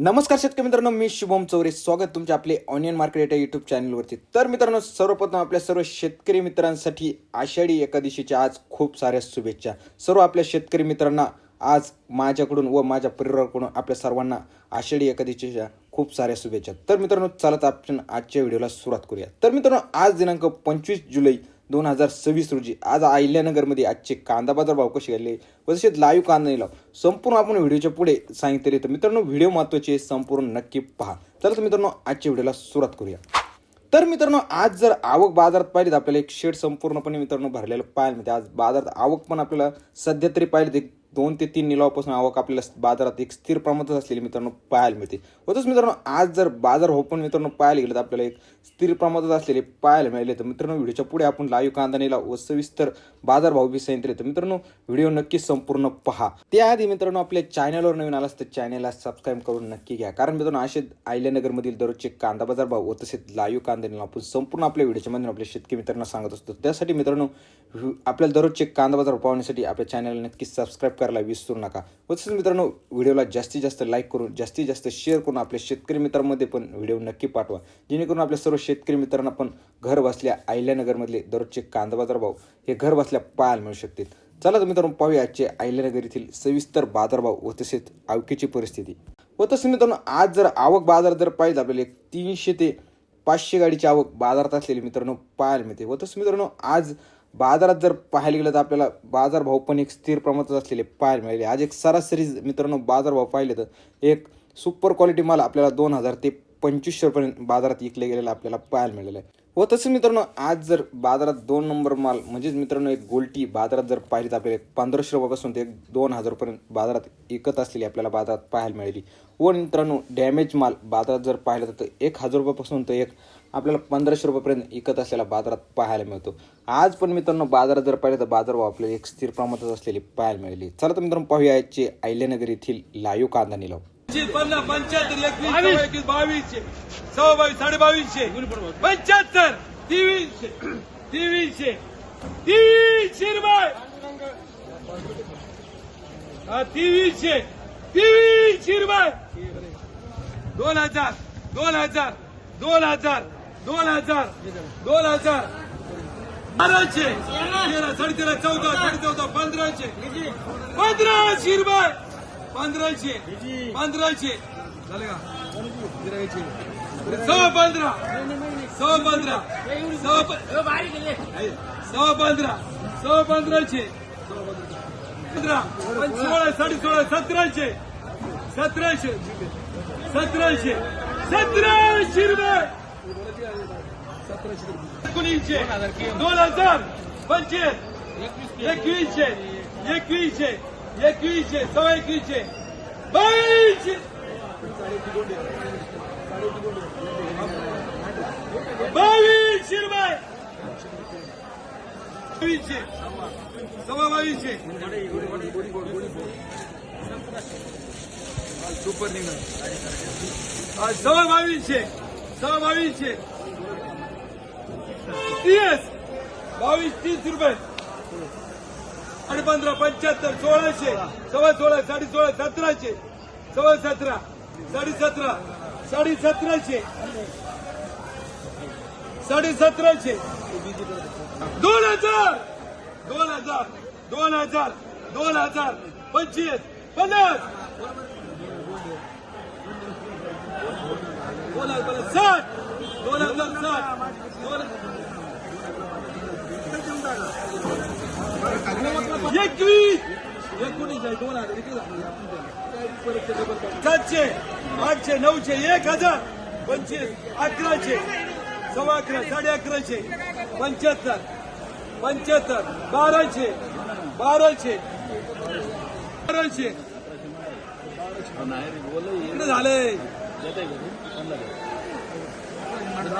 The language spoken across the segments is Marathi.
नमस्कार शेतकरी मित्रांनो, मी शुभम चौरे. स्वागत तुमचे आपले ऑनियन मार्केट या यूट्यूब चॅनलवरती. तर मित्रांनो, सर्वप्रथम आपल्या सर्व शेतकरी मित्रांसाठी आषाढी एकादशीच्या आज खूप साऱ्या शुभेच्छा. सर्व आपल्या शेतकरी मित्रांना आज माझ्याकडून व माझ्या परिवाराकडून आपल्या सर्वांना आषाढी एकादशीच्या खूप साऱ्या शुभेच्छा. तर मित्रांनो, चला आपण आजच्या व्हिडिओला सुरुवात करूया. तर मित्रांनो, आज दिनांक 25 जुलै 2026 रोजी आज अहिल्यानगरमध्ये आजचे कांदा बाजार भाव कसे गेले व तसेच लाईव्ह कांदा निलाव संपूर्ण आपण व्हिडिओच्या पुढे सांगितले. तर मित्रांनो, व्हिडिओ महत्त्वाचे संपूर्ण नक्की पहा. चला तर मित्रांनो, आजच्या व्हिडिओला सुरुवात करूया. तर मित्रांनो, आज जर आवक बाजारात पाहिली तर आपल्याला एक शेड संपूर्णपणे मित्रांनो भरलेलं पाहायला मिळते. आज बाजारात आवक पण आपल्याला सध्या तरी पाहिली 2 ते 3 निलावापासून आवक आपल्याला बाजारात एक स्थिर प्रमाणात असलेली मित्रांनो पाहायला मिळते. होतच मित्रांनो, आज जर बाजार हो पण मित्रांनो पाहायला गेलं तर आपल्याला एक स्थिर प्रमाणात असलेले पाहायला मिळाले. तर मित्रांनो, व्हिडिओच्या पुढे आपण लाईव्ह कांदा निलाव व सविस्तर बाजार भाव बी सांगितले. तर मित्रांनो, व्हिडिओ नक्की संपूर्ण पहा. त्याआधी मित्रांनो, आपल्या चॅनलवर नवीन आलास तर चॅनलला सबस्क्राईब करून नक्की घ्या. कारण मित्रांनो, असे अहिल्यानगरमधील दररोजचे कांदा बाजार भाव व तसेच लाईव्ह कांदा निलाव आपण संपूर्ण आपल्या व्हिडिओच्या मध्ये आपल्या शेतकरी मित्रांना सांगत असतो. त्यासाठी मित्रांनो, आपल्याला दररोजचे कांदा बाजार पाहण्यासाठी आपल्या चॅनलला नक्की सबस्क्राईब करायला विसरू नका. व तसेच मित्रांनो, व्हिडिओला जास्तीत जास्त लाईक करून जास्तीत जास्त शेअर करून आपल्या शेतकरी मित्रांमध्ये पण व्हिडिओ नक्की पाठवा, जेणेकरून आपल्या सर्व शेतकरी मित्रांना पण घर बसल्या अहिल्यानगरमधले दररोजचे कांदा बाजार भाव हे घर बसल्या पाहायला मिळू शकतील. चला तर मित्रांनो, पाहूया आजचे अहिल्यानगर येथील सविस्तर बाजारभाव व तसेच आवकीची परिस्थिती. व तसेच मित्रांनो, आज जर आवक बाजार जर पाहिजे आपल्याला 300 ते 500 गाडीची आवक बाजारात असलेली मित्रांनो पाहायला मिळते. व तसं मित्रांनो, आज बाजारात जर पाहायला गेलं तर आपल्याला बाजारभाव पण एक स्थिर प्रमाणात असलेले पाहायला मिळाले. आज एक सरासरी मित्रांनो बाजारभाव पाहिले तर एक सुपर क्वालिटी माल आपल्याला 2000 ते 2500 रुपयांपर्यंत बाजारात विकले गेलेला आपल्याला पाहायला मिळालेला आहे. व तसं मित्रांनो, आज जर बाजारात 2 नंबर माल म्हणजेच मित्रांनो एक गोल्टी बाजारात जर पाहिली तर आपल्याला 1500 रुपयापासून ते 2000 रुपयांपर्यंत बाजारात विकत असलेली आपल्याला बाजारात पाहायला मिळाली. व मित्रांनो, डॅमेज माल बाजारात जर पाहिलं तर 1000 रुपयापासून तर एक आपल्याला 1500 रुपयापर्यंत विकत असलेला बाजारात पाहायला मिळतो. आज पण मित्रांनो, बाजारात जर पाहिलं तर बाजारभाव आपल्याला एक स्थिर प्रमाणात असलेली पाहायला मिळाली. चला तर मित्रांनो, पाहूया याचे अहिल्यानगर येथील लाईव्ह कांदा निलाव. 50, 75, 21, 22, 22, 22, 75, 2300, 2300, 2300 रुपये. 2300, 2300 रुपये. 2000, 2000, 2000, 2000, 2000, 1200, 13, 13, 14, 14, 1500, 1500 रुपये. 1500, 1500 झाले का? 1500, 1500, 1500, 1500, 1500, 16, 16, 1700, 1700, 1700, 1700 रुपये. 1900, 2000, 2500, 2100, 2100, 2100, 2100, 2200, 2200 रुपये. 2200, 2200, सुपर निघाल. 2200, 2200, 30, 22-30 रुपये. 15, 75, 1600, 16, 16, 1700, 17, 17, 1700, 1700, 2000, 2000, 2000, 2000, 25, 50, 60, 2060, 21, 700, 800, 900, 1000, 25, 1100, 1100, 11.5, 75, 75, 1200, 1200, 1200 इकडे झाले.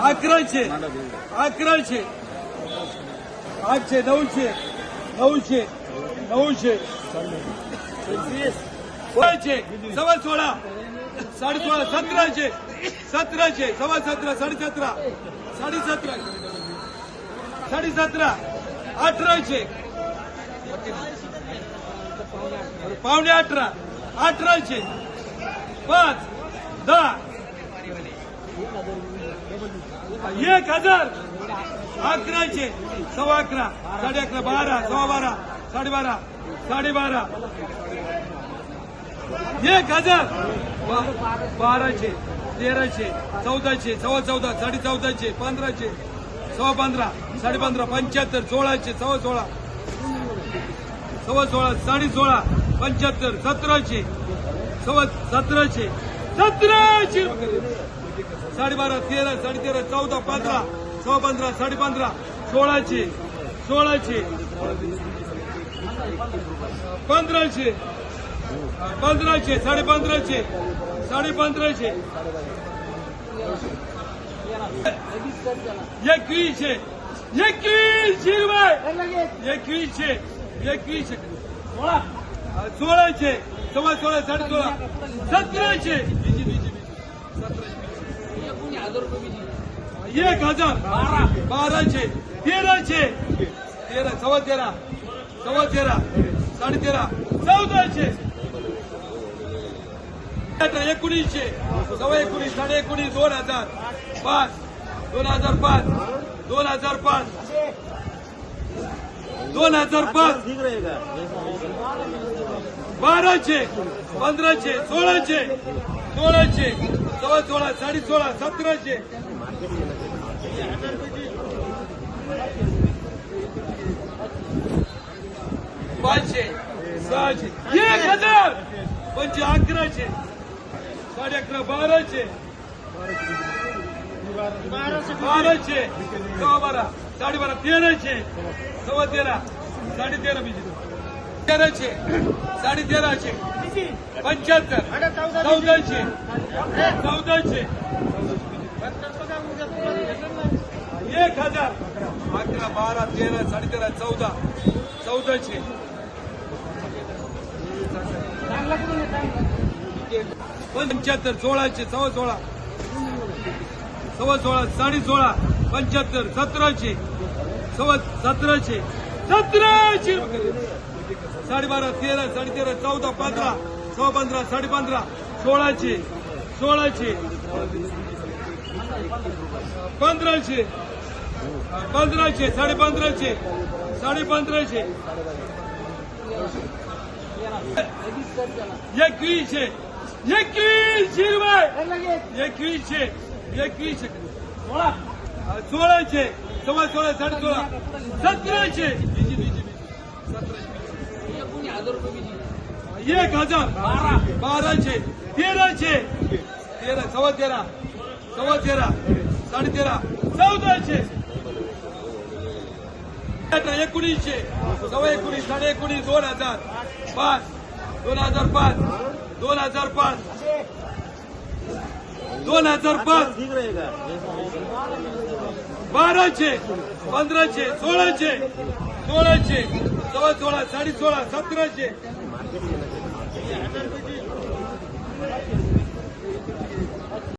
1100, 1100, 800, 900, 900, 900, 16, 16, 16, 1700, 1700, 17, 17, 17, 17, 1800, पावणे 18, 1800, 5, 10 1000 1100 सव्वा 11 साडे 11 12 सव्वा 12 साडे 12 साडे 12 1000 1200 1300 1400 सव्वा 14 साडे 1400 1500 सव्वा 15 साडे 15 75 1600 सव्वा 16 सव्वा 16 साडे 16 75 1700 सव्वा 1700 1700 साडे 12 13 साडे 13 14 15 सव्वा 15 साडे 15 1600 1600 1500 1500 साडे 1500 साडे 1500 2100 2100 रुपये 2100 2100 1600 सव्वा 16 साडे 16 1700 1000 1200 1300 13 सव्वा 13 सव्वा 13 साडे 13 1400 1900 सव्वा 19 साडे 19 2005 2005 2005 2005 1200 1500 1600 1600 सव्वा 16 साडे 16 1700 500 600 1000 म्हणजे 1100 साडे 11 1200 1200 सव्वा 12 साडे 12 1300 सव्वा 13 साडे 13 1300 साडे 1300 75 1400 1400 1000 11 12 13 साडे 13 14 1400 75 1600 सव्वा 16 सव्वा 16 साडे 16 75 1700 सव्वा 1700 1700 साडे 12 13 साडे 13 14 15 सव्वा 15 साडे 15 1600 1600 1500 1500 साडे 1500 साडे 1500 2100 2100 रुपये 2100 2100 1600 सव्वा 16 साडे 16 1700 1000 1200 1300 13 सव्वा 13 सव्वा 13 साडे 13 1400 1900 सव्वा 19 साडे 19 2005 2005 2005 2005 1200 1500 1600 1600 सव्वा 16 साडे 16 1700